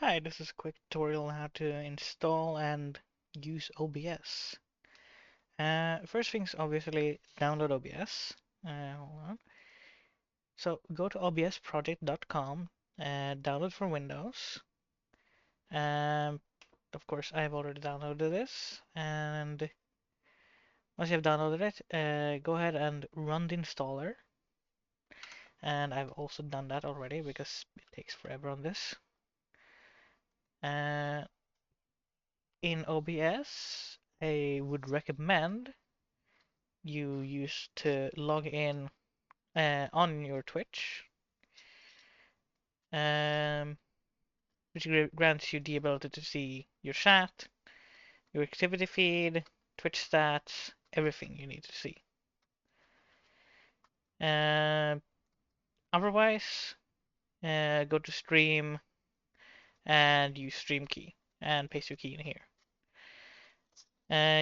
Hi, this is a quick tutorial on how to install and use OBS. First things, obviously, download OBS. Hold on. So go to obsproject.com and download for Windows. Um, of course, I've already downloaded this. And once you have downloaded it, go ahead and run the installer. And I've also done that already because it takes forever on this. Uh, in OBS, I would recommend you use to log in on your Twitch, um, which grants you the ability to see your chat, your activity feed, Twitch stats, everything you need to see. Uh, Otherwise, go to Stream and use Stream key and paste your key in here.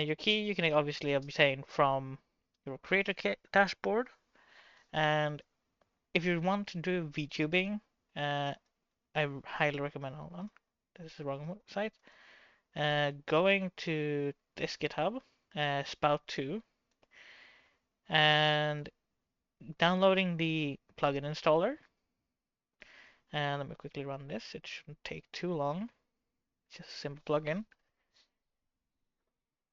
Your key you can obviously obtain from your creator dashboard, and if you want to do VTubing, I highly recommend. Hold on, this is the wrong site. Going to this GitHub, Spout2, and downloading the plugin installer. And let me quickly run this. It shouldn't take too long. It's just a simple plugin.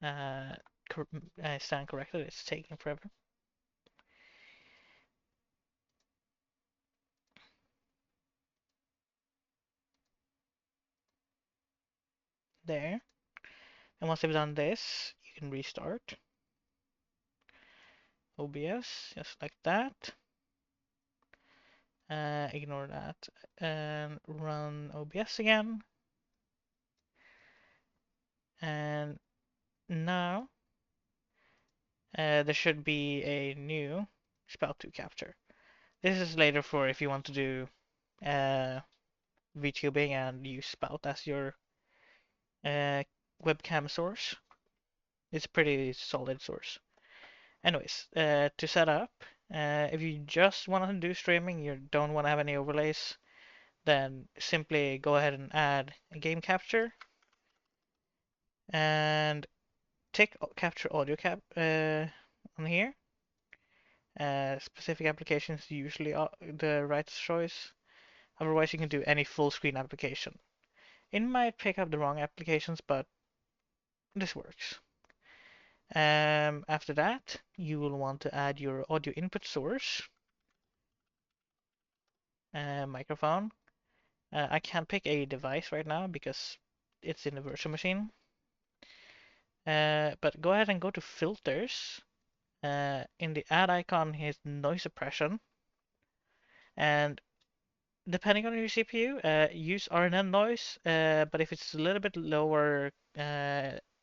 I stand corrected. It's taking forever. There. And once I've done this, you can restart OBS just like that. Ignore that and run OBS again. And now there should be a new Spout2 capture. This is later for if you want to do VTubing and use Spout as your webcam source. It's a pretty solid source. Anyways, to set up, if you just want to do streaming, you don't want to have any overlays, then simply go ahead and add a game capture and tick capture audio cap on here. Specific applications usually are the right choice. Otherwise, you can do any full screen application. It might pick up the wrong applications, but this works. After that, you will want to add your audio input source, microphone. I can't pick a device right now because it's in the virtual machine. But go ahead and go to filters. In the add icon, here's noise suppression. And depending on your CPU, use RNN noise. But if it's a little bit lower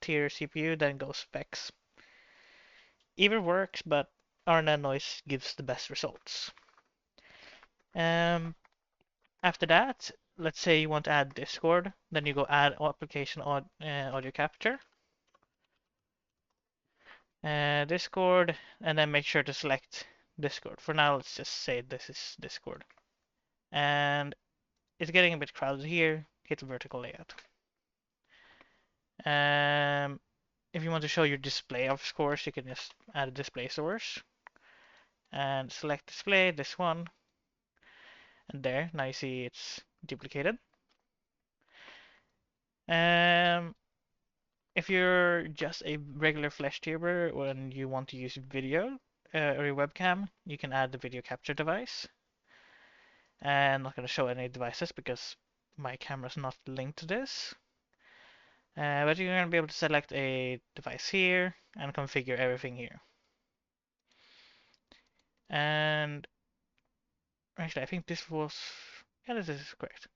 tier CPU, then go specs. Either works, but RNN noise gives the best results. After that, let's say you want to add Discord, then you go add application audio capture. Discord, and then make sure to select Discord. For now, let's just say this is Discord. And it's getting a bit crowded here. Hit vertical layout. If you want to show your display of scores, you can just add a display source and select display, this one, and there. Now you see it's duplicated. If you're just a regular Flash tuber when you want to use video or your webcam, you can add the video capture device. And I'm not going to show any devices because my camera's not linked to this. But you're going to be able to select a device here and configure everything here. And actually, I think this was, yeah, this is correct.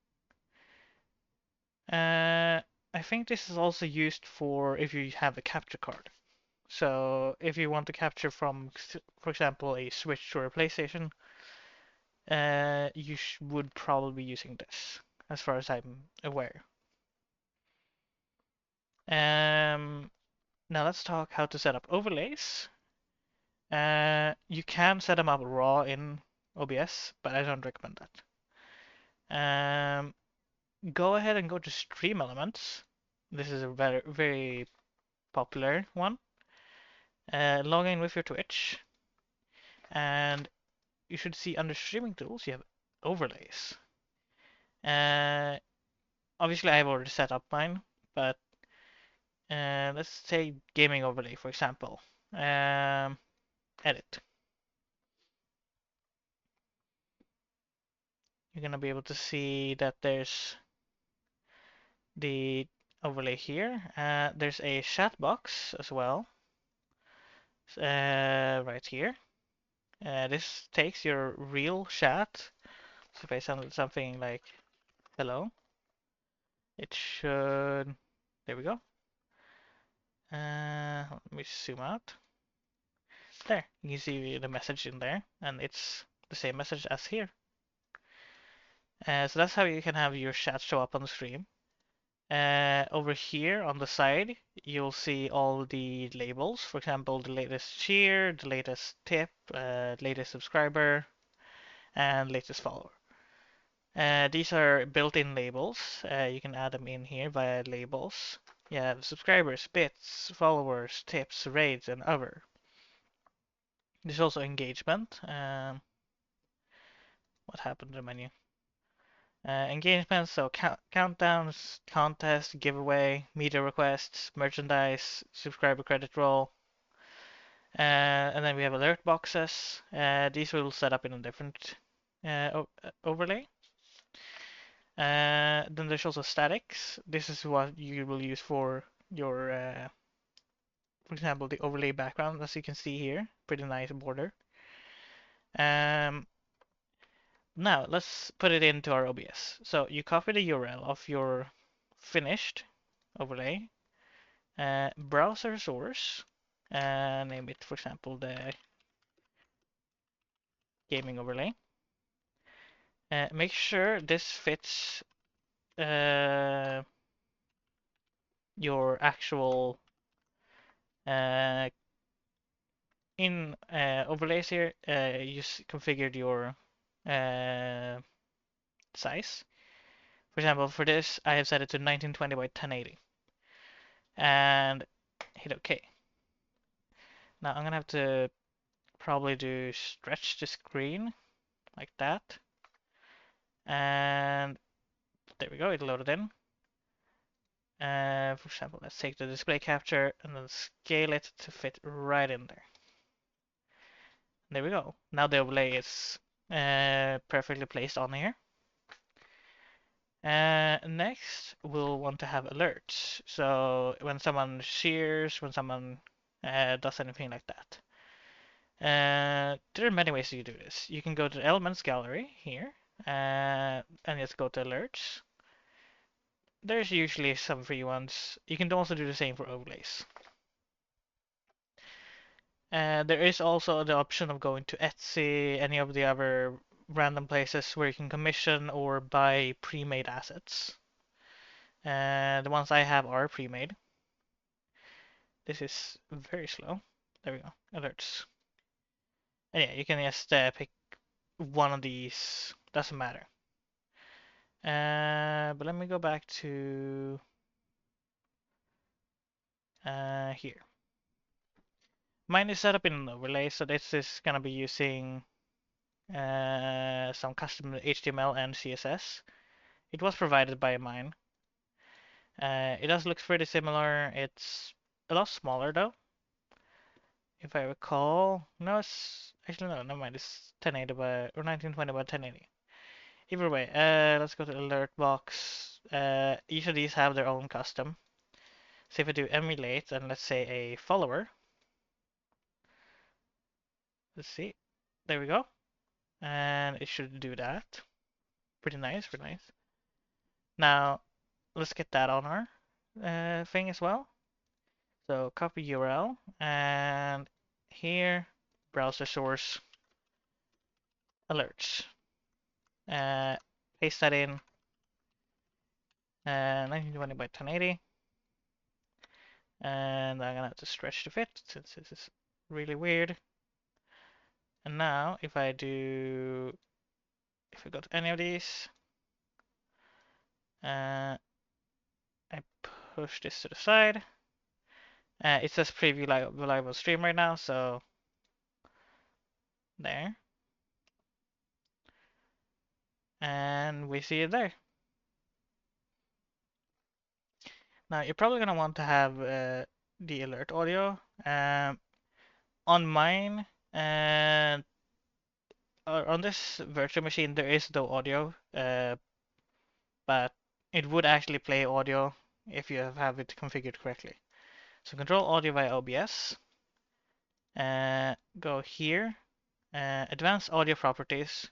I think this is also used for if you have a capture card. So if you want to capture from, for example, a Switch or a PlayStation, you would probably be using this, as far as I'm aware. Now let's talk how to set up overlays. You can set them up raw in OBS, but I don't recommend that. go ahead and go to Stream Elements. This is a very popular one. Log in with your Twitch, and you should see under Streaming Tools you have Overlays. Uh, Obviously, I have already set up mine, but let's say Gaming Overlay, for example. Edit. You're gonna be able to see that there's the overlay here. There's a chat box as well, right here. This takes your real chat. So if I send something like hello, it should. There we go. Let me zoom out. There, you can see the message in there, and it's the same message as here. So that's how you can have your chat show up on the stream. Over here on the side, you'll see all the labels. For example, the latest cheer, the latest tip, latest subscriber, and latest follower. These are built-in labels. You can add them in here via labels. You have subscribers, bits, followers, tips, raids, and other. There's also engagement. What happened to the menu? Engagements, so countdowns, contest, giveaway, media requests, merchandise, subscriber credit roll, and then we have alert boxes. These will set up in a different overlay. Then there's also statics. This is what you will use for your, for example, the overlay background, as you can see here. Pretty nice border. Now let's put it into our OBS. So you copy the URL of your finished overlay, browser source, name it, for example, the gaming overlay. Make sure this fits your actual in overlays here. You configured your size. For example, for this, I have set it to 1920 by 1080 and hit OK. Now I'm gonna have to probably do stretch the screen like that. And there we go, it loaded in. For example, let's take the display capture and then scale it to fit right in there. There we go. Now the overlay is perfectly placed on here. Next, we'll want to have alerts. So when someone shares, when someone does anything like that. There are many ways you do this. You can go to the Elements gallery here, and just go to alerts. There's usually some free ones. You can also do the same for overlays. There is also the option of going to Etsy, any of the other random places where you can commission or buy pre-made assets. The ones I have are pre-made. This is very slow. There we go, alerts. And yeah, you can just pick one of these, doesn't matter. But let me go back to here. Mine is set up in an overlay, so this is gonna be using some custom HTML and CSS. It was provided by mine. It does look pretty similar. It's a lot smaller though, if I recall. No, it's actually no, never mind. It's 1080 by or 1920 by 1080. Either way, let's go to alert box. Each of these have their own custom. So if I do emulate and let's say a follower, let's see, there we go, and it should do that. Pretty nice, pretty nice. Now let's get that on our thing as well. So copy URL and here browser source alerts. Paste that in 1920 by 1080. And I'm gonna have to stretch the fit since this is really weird. And now if I go to any of these, I push this to the side. It says preview live on stream right now, so there. And we see it there. Now you're probably gonna want to have the alert audio. On mine and on this virtual machine there is no audio, but it would actually play audio if you have it configured correctly. So control audio via OBS. Go here, advanced audio properties,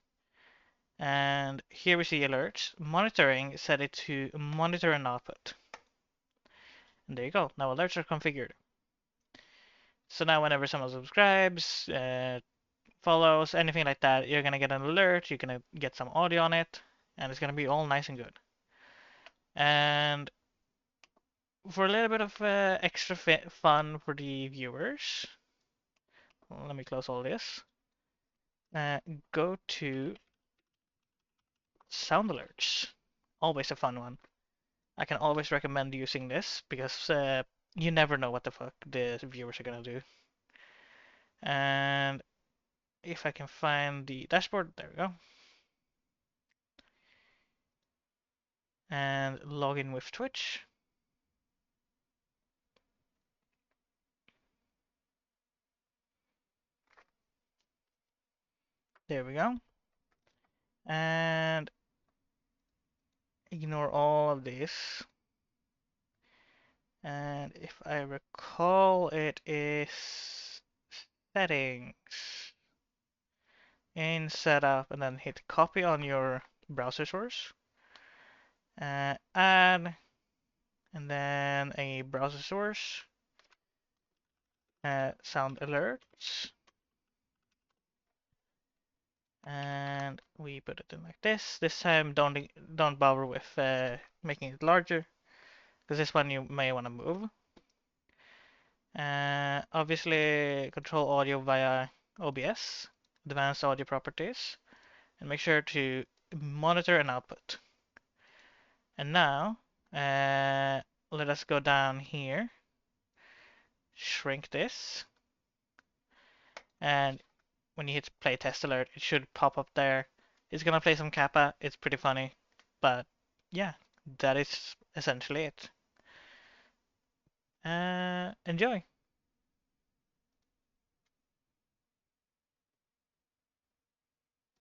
and here we see alerts. Monitoring, set it to monitor and output. And there you go. Now alerts are configured. So now whenever someone subscribes, follows, anything like that, you're gonna get an alert, you're gonna get some audio on it, and it's gonna be all nice and good. And for a little bit of extra fun for the viewers, let me close all this. Go to sound alerts. Always a fun one. I can always recommend using this because you never know what the fuck the viewers are gonna do. And if I can find the dashboard, there we go. And log in with Twitch. There we go. And ignore all of this. And if I recall, it is settings in setup, and then hit copy on your browser source. Add, and then a browser source. Sound alerts. And we put it in like this. This time don't bother with making it larger, because this one you may want to move. Obviously control audio via OBS, advanced audio properties, and make sure to monitor and output. And now let us go down here, shrink this, and when you hit play test alert, it should pop up there. It's gonna play some Kappa. It's pretty funny, but yeah, that is essentially it. Enjoy.